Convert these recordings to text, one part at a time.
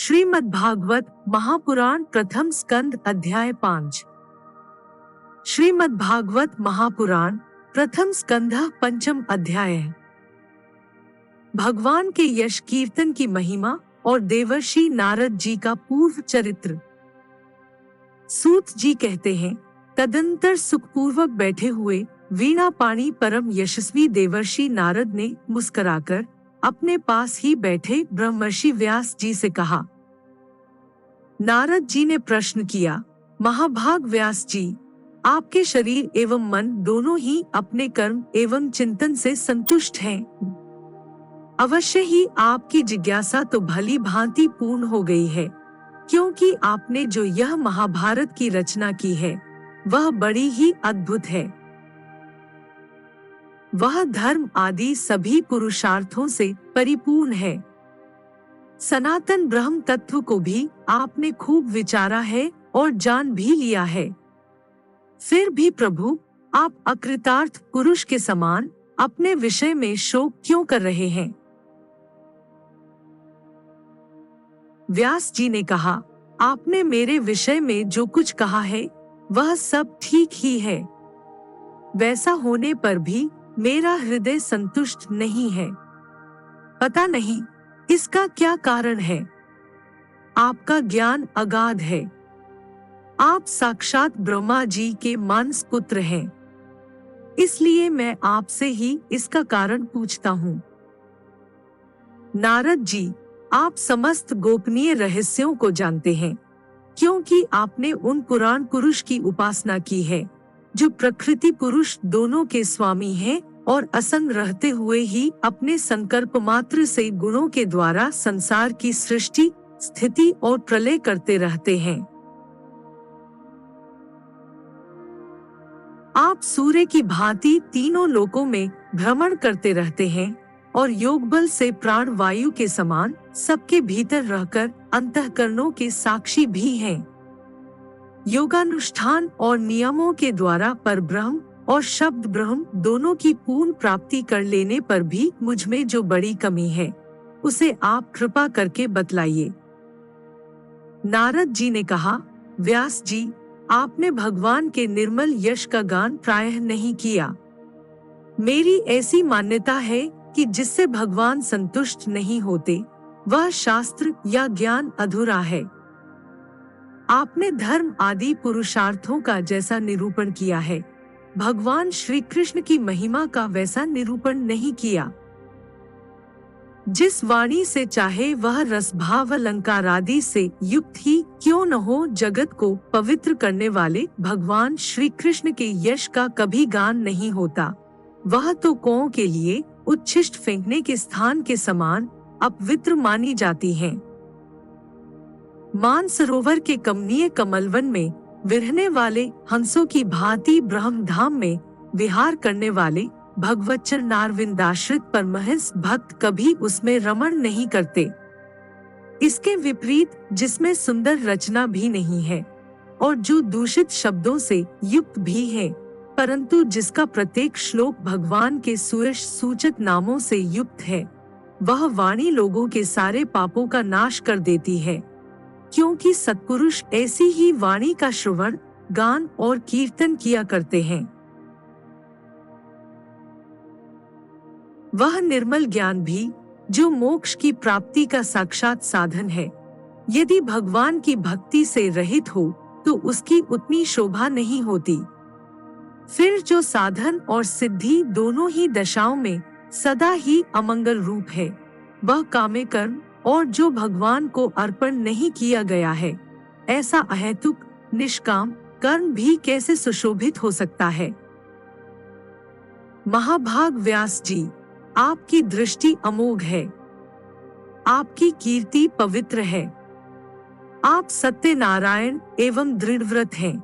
श्रीमद्भागवत महापुराण प्रथम स्कंद अध्याय 5। श्रीमद्भागवत महापुराण प्रथम स्कंध पंचम अध्याय। भगवान के यश कीर्तन की महिमा और देवर्षि नारद जी का पूर्व चरित्र। सूत जी कहते हैं, तदंतर सुखपूर्वक बैठे हुए वीणा पाणी परम यशस्वी देवर्षि नारद ने मुस्कुराकर अपने पास ही बैठे ब्रह्मर्षि व्यास जी से कहा। नारद जी ने प्रश्न किया, महाभाग व्यास जी, आपके शरीर एवं मन दोनों ही अपने कर्म एवं चिंतन से संतुष्ट हैं। अवश्य ही आपकी जिज्ञासा तो भली भांति पूर्ण हो गई है, क्योंकि आपने जो यह महाभारत की रचना की है वह बड़ी ही अद्भुत है। वह धर्म आदि सभी पुरुषार्थों से परिपूर्ण है। सनातन ब्रह्म तत्व को भी आपने खूब विचारा है और जान भी लिया है। फिर भी प्रभु, आप अकृतार्थ पुरुष के समान अपने विषय में शोक क्यों कर रहे हैं? व्यास जी ने कहा, आपने मेरे विषय में जो कुछ कहा है वह सब ठीक ही है। वैसा होने पर भी मेरा हृदय संतुष्ट नहीं है। पता नहीं इसका क्या कारण है। आपका ज्ञान अगाध है। आप साक्षात ब्रह्मा जी के मानस पुत्र हैं। इसलिए मैं आपसे ही इसका कारण पूछता हूँ। नारद जी, आप समस्त गोपनीय रहस्यों को जानते हैं, क्योंकि आपने उन पुराण पुरुष की उपासना की है जो प्रकृति पुरुष दोनों के स्वामी हैं और असंग रहते हुए ही अपने संकल्प मात्र से गुणों के द्वारा संसार की सृष्टि, स्थिति और प्रलय करते रहते हैं। आप सूर्य की भांति तीनों लोकों में भ्रमण करते रहते हैं और योग बल से प्राण वायु के समान सबके भीतर रहकर अंतःकरणों के साक्षी भी हैं। योगानुष्ठान और नियमों के द्वारा पर ब्रह्म और शब्द ब्रह्म दोनों की पूर्ण प्राप्ति कर लेने पर भी मुझ में जो बड़ी कमी है उसे आप कृपा करके बतलाइए। नारद जी ने कहा, व्यास जी, आपने भगवान के निर्मल यश का गान प्रायः नहीं किया। मेरी ऐसी मान्यता है कि जिससे भगवान संतुष्ट नहीं होते वह शास्त्र या ज्ञान अधूरा है। आपने धर्म आदि पुरुषार्थों का जैसा निरूपण किया है, भगवान श्री कृष्ण की महिमा का वैसा निरूपण नहीं किया। जिस वाणी से चाहे वह रसभाव अलंकार आदि से युक्त ही क्यों न हो, जगत को पवित्र करने वाले भगवान श्री कृष्ण के यश का कभी गान नहीं होता। वह तो कौओं के लिए उच्छिष्ट फेंकने के स्थान के समान अपवित्र मानी जाती हैं। मानसरोवर के कमनीय कमलवन में विहरने वाले हंसों की भांति ब्रह्म धाम में विहार करने वाले भगवच्चर नारविंदाश्रित परमहंस भक्त कभी उसमें रमण नहीं करते। इसके विपरीत जिसमें सुंदर रचना भी नहीं है और जो दूषित शब्दों से युक्त भी है, परंतु जिसका प्रत्येक श्लोक भगवान के सुयश सूचक नामों से युक्त है, वह वाणी लोगों के सारे पापों का नाश कर देती है, क्योंकि सत्पुरुष ऐसी ही वाणी का श्रवण, गान और कीर्तन किया करते हैं। वह निर्मल ज्ञान भी जो मोक्ष की प्राप्ति का साक्षात साधन है, यदि भगवान की भक्ति से रहित हो तो उसकी उतनी शोभा नहीं होती। फिर जो साधन और सिद्धि दोनों ही दशाओं में सदा ही अमंगल रूप है, वह काम्य कर्म और जो भगवान को अर्पण नहीं किया गया है, ऐसा अहेतुक निष्काम कर्म भी कैसे सुशोभित हो सकता है? महाभाग व्यास जी, आपकी दृष्टि अमोघ है। आपकी कीर्ति पवित्र है। आप सत्यनारायण एवं दृढ़व्रत हैं।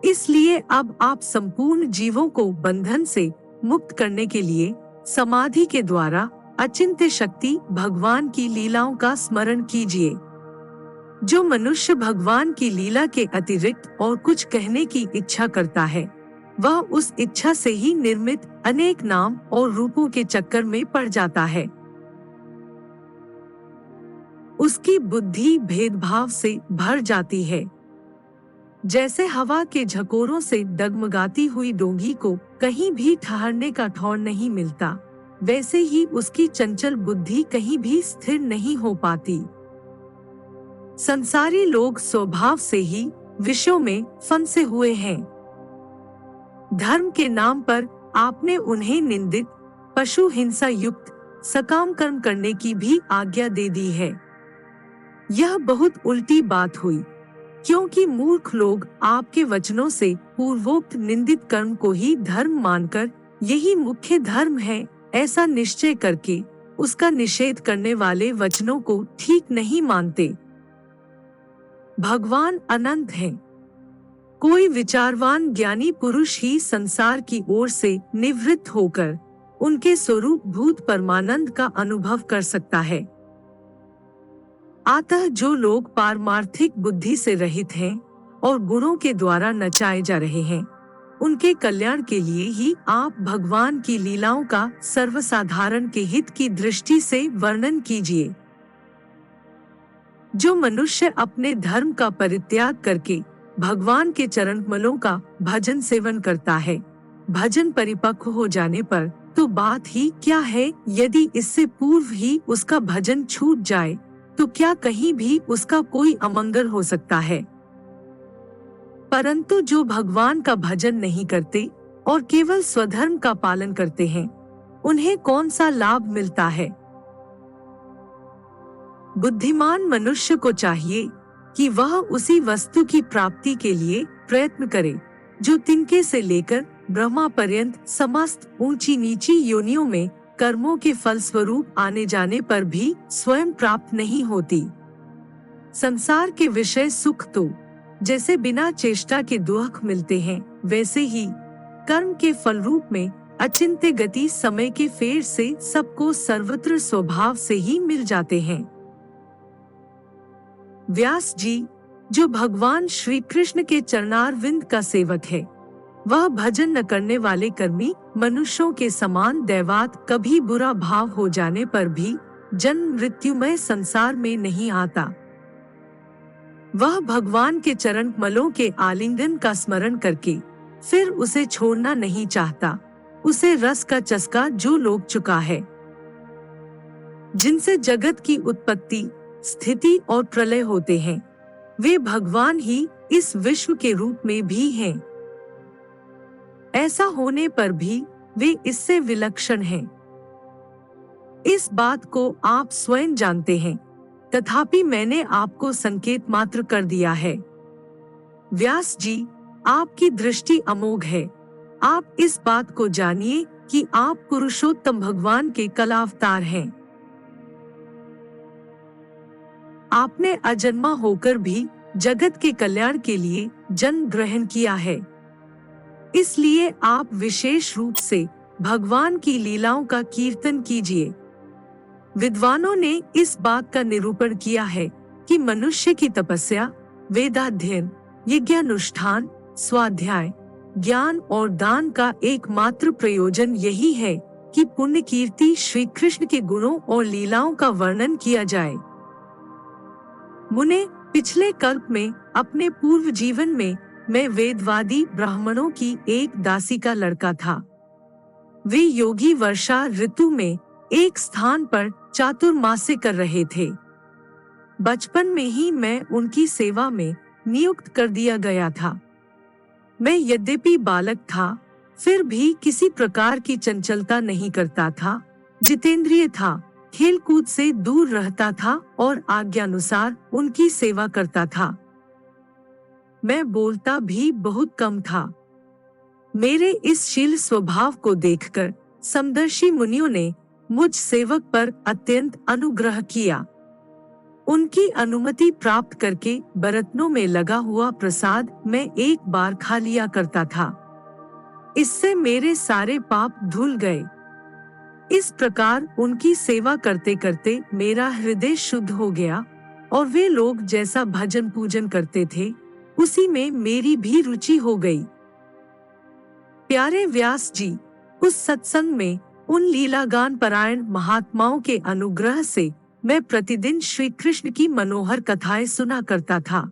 इसलिए अब आप संपूर्ण जीवों को बंधन से मुक्त करने के लिए समाधि के द्वारा अचिंत्य शक्ति भगवान की लीलाओं का स्मरण कीजिए। जो मनुष्य भगवान की लीला के अतिरिक्त और कुछ कहने की इच्छा करता है, वह उस इच्छा से ही निर्मित अनेक नाम और रूपों के चक्कर में पड़ जाता है। उसकी बुद्धि भेदभाव से भर जाती है। जैसे हवा के झकोरों से डगमगाती हुई डोंगी को कहीं भी ठहरने का ठौर नहीं मिलता, वैसे ही उसकी चंचल बुद्धि कहीं भी स्थिर नहीं हो पाती। संसारी लोग स्वभाव से ही विषयों में फंसे हुए हैं। धर्म के नाम पर आपने उन्हें निंदित, पशु हिंसा युक्त सकाम कर्म करने की भी आज्ञा दे दी है। यह बहुत उल्टी बात हुई, क्योंकि मूर्ख लोग आपके वचनों से पूर्वोक्त निंदित कर्म को ही धर्म मानकर यही मुख्य धर्म है ऐसा निश्चय करके उसका निषेध करने वाले वचनों को ठीक नहीं मानते। भगवान अनंत हैं। कोई विचारवान ज्ञानी पुरुष ही संसार की ओर से निवृत्त होकर उनके स्वरूप भूत परमानंद का अनुभव कर सकता है। अतः जो लोग पारमार्थिक बुद्धि से रहित हैं और गुणों के द्वारा नचाए जा रहे हैं, उनके कल्याण के लिए ही आप भगवान की लीलाओं का सर्वसाधारण के हित की दृष्टि से वर्णन कीजिए। जो मनुष्य अपने धर्म का परित्याग करके भगवान के चरण कमलों का भजन सेवन करता है, भजन परिपक्व हो जाने पर तो बात ही क्या है, यदि इससे पूर्व ही उसका भजन छूट जाए तो क्या कहीं भी उसका कोई अमंगल हो सकता है। परंतु जो भगवान का भजन नहीं करते और केवल स्वधर्म का पालन करते हैं, उन्हें कौन सा लाभ मिलता है। बुद्धिमान मनुष्य को चाहिए कि वह उसी वस्तु की प्राप्ति के लिए प्रयत्न करे जो तिनके से लेकर ब्रह्मा पर्यंत समस्त ऊंची नीची योनियों में कर्मों के फलस्वरूप आने जाने पर भी स्वयं प्राप्त नहीं होती। संसार के विषय सुख तो जैसे बिना चेष्टा के दुख मिलते हैं, वैसे ही कर्म के फल रूप में अचिंत्य गति समय के फेर से सबको सर्वत्र स्वभाव से ही मिल जाते हैं। व्यास जी, जो भगवान श्री कृष्ण के चरणारविंद का सेवक है, वह भजन न करने वाले कर्मी मनुष्यों के समान दैवात कभी बुरा भाव हो जाने पर भी जन्म मृत्युमय संसार में नहीं आता। वह भगवान के चरण कमलों के आलिंगन का स्मरण करके फिर उसे छोड़ना नहीं चाहता। उसे रस का चस्का जो लोग चुका है, जिनसे जगत की उत्पत्ति, स्थिति और प्रलय होते हैं, वे भगवान ही इस विश्व के रूप में भी हैं। ऐसा होने पर भी वे इससे विलक्षण हैं। इस बात को आप स्वयं जानते हैं, तथापि मैंने आपको संकेत मात्र कर दिया है। व्यास जी, आपकी दृष्टि अमोघ है। आप इस बात को जानिए कि आप पुरुषोत्तम भगवान के कलावतार हैं। आपने अजन्मा होकर भी जगत के कल्याण के लिए जन्म ग्रहण किया है, इसलिए आप विशेष रूप से भगवान की लीलाओं का कीर्तन कीजिए। विद्वानों ने इस बात का निरूपण किया है कि मनुष्य की तपस्या, वेदाध्ययन, यज्ञानुष्ठान, स्वाध्याय, ज्ञान और दान का एकमात्र प्रयोजन यही है कि पुण्य कीर्ति श्री कृष्ण के गुणों और लीलाओं का वर्णन किया जाए। मुने, पिछले कल्प में अपने पूर्व जीवन में मैं वेदवादी ब्राह्मणों की एक दासी का लड़का था। वे योगी वर्षा ऋतु में एक स्थान पर चातुर्मास्य कर रहे थे। बचपन में ही मैं उनकी सेवा में नियुक्त कर दिया गया था। मैं यद्यपि बालक था, फिर भी किसी प्रकार की चंचलता नहीं करता था, जितेंद्रिय था, खेलकूद से दूर रहता था और आज्ञानुसार उनकी सेवा करता था। मैं बोलता भी बहुत कम था। मेरे इस शील स्वभाव को देखकर समदर्शी मुनियों ने मुझ सेवक पर अत्यंत अनुग्रह किया। उनकी अनुमति प्राप्त करके बरतनों में लगा हुआ प्रसाद मैं एक बार खा लिया करता था। इससे मेरे सारे पाप धुल गए। इस प्रकार उनकी सेवा करते करते मेरा हृदय शुद्ध हो गया और वे लोग जैसा भजन पूजन करते थे, उसी में मेरी भी रुचि हो गई। प्यारे व्यास जी, उस सत्संग में उन लीलागान परायण महात्माओं के अनुग्रह से मैं प्रतिदिन श्री कृष्ण की मनोहर कथाएं सुना करता था।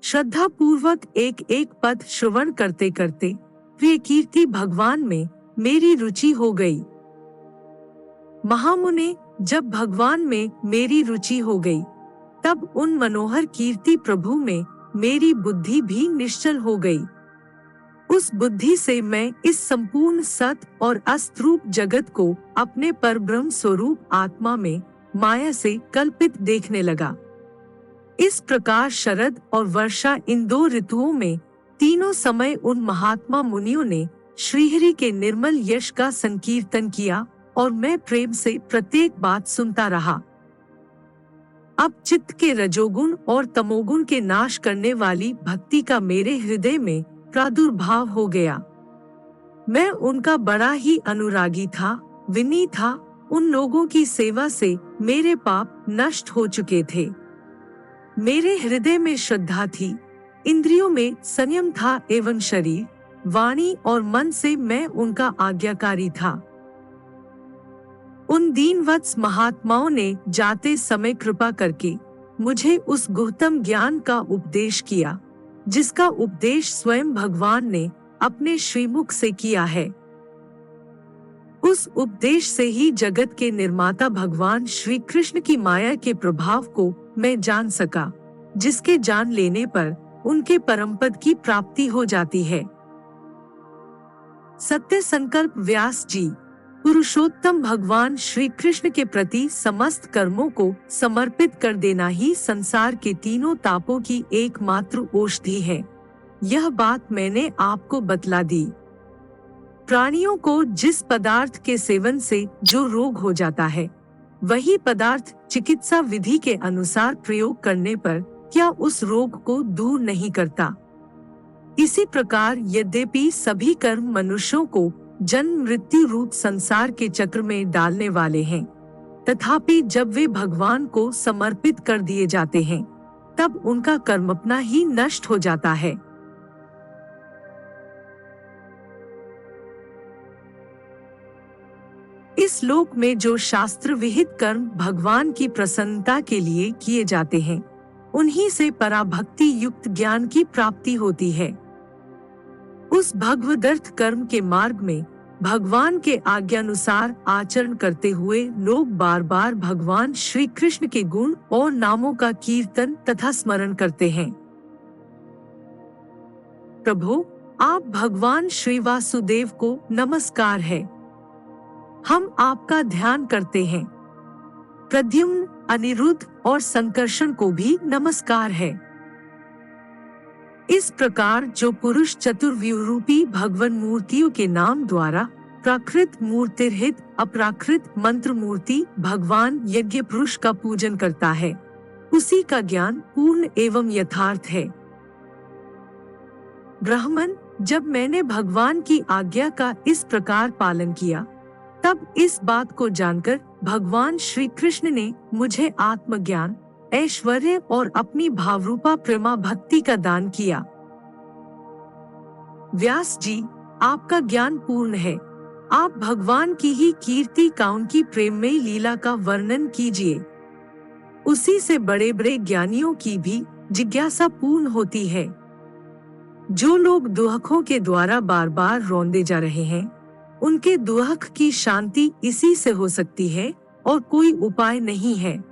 श्रद्धा पूर्वक एक एक पद श्रवण करते करते प्रिय कीर्ति भगवान में मेरी रुचि हो गई। महामुने, जब भगवान में मेरी रुचि हो गई, तब उन मनोहर कीर्ति प्रभु में मेरी बुद्धि भी निश्चल हो गई। उस बुद्धि से मैं इस संपूर्ण सत और अस्तरूप जगत को अपने परब्रह्म स्वरूप आत्मा में माया से कल्पित देखने लगा। इस प्रकार शरद और वर्षा, इन दो ऋतुओं में तीनों समय उन महात्मा मुनियों ने श्रीहरि के निर्मल यश का संकीर्तन किया और मैं प्रेम से प्रत्येक बात सुनता रहा। अब चित्त के रजोगुण और तमोगुण के नाश करने वाली भक्ति का मेरे हृदय में प्रादुर्भाव हो गया। मैं उनका बड़ा ही अनुरागी था, विनीत था। उन लोगों की सेवा से मेरे पाप नष्ट हो चुके थे। मेरे हृदय में श्रद्धा थी, इंद्रियों में संयम था एवं शरीर, वाणी और मन से मैं उनका आज्ञाकारी था। उन दीनवत्स महात्माओं ने जाते समय कृपा करके मुझे उस गुह्यतम ज्ञान का उपदेश किया, जिसका उपदेश स्वयं भगवान ने अपने श्रीमुख से किया है। उस उपदेश से ही जगत के निर्माता भगवान श्री कृष्ण की माया के प्रभाव को मैं जान सका, जिसके जान लेने पर उनके परमपद की प्राप्ति हो जाती है। सत्य संकल्प व्यास जी, पुरुषोत्तम भगवान श्री कृष्ण के प्रति समस्त कर्मों को समर्पित कर देना ही संसार के तीनों तापों की एकमात्र औषधि है। यह बात मैंने आपको बतला दी। प्राणियों को जिस पदार्थ के सेवन से जो रोग हो जाता है, वही पदार्थ चिकित्सा विधि के अनुसार प्रयोग करने पर क्या उस रोग को दूर नहीं करता। इसी प्रकार यद्यपि सभी कर्म मनुष्यों को जन्म मृत्यु रूप संसार के चक्र में डालने वाले हैं, तथापि जब वे भगवान को समर्पित कर दिए जाते हैं, तब उनका कर्म अपना ही नष्ट हो जाता है। इस लोक में जो शास्त्र विहित कर्म भगवान की प्रसन्नता के लिए किए जाते हैं, उन्हीं से पराभक्ति युक्त ज्ञान की प्राप्ति होती है। उस भगवदर्थ कर्म के मार्ग में भगवान के आज्ञानुसार आचरण करते हुए लोग बार बार भगवान श्री कृष्ण के गुण और नामों का कीर्तन तथा स्मरण करते हैं। प्रभु, आप भगवान श्री वासुदेव को नमस्कार है। हम आपका ध्यान करते हैं। प्रद्युम्न, अनिरुद्ध और संकर्षण को भी नमस्कार है। इस प्रकार जो पुरुष चतुर्व्यूह रूपी भगवान मूर्तियों के नाम द्वारा प्राकृत मूर्तिरहित अप्राकृत मंत्र मूर्ति भगवान यज्ञ पुरुष का पूजन करता है, उसी का ज्ञान पूर्ण एवं यथार्थ है। ब्राह्मण, जब मैंने भगवान की आज्ञा का इस प्रकार पालन किया, तब इस बात को जानकर भगवान श्री कृष्ण ने मुझे आत्मज्ञान, ऐश्वर्य और अपनी भावरूपा प्रेमा भक्ति का दान किया। व्यास जी, आपका ज्ञान पूर्ण है। आप भगवान की ही कीर्ति का, उनकी प्रेममयी लीला का वर्णन कीजिए। उसी से बड़े बड़े ज्ञानियों की भी जिज्ञासा पूर्ण होती है। जो लोग दुहकों के द्वारा बार बार रौंदे जा रहे हैं, उनके दुहक की शांति इसी से हो सकती है और कोई उपाय नहीं है।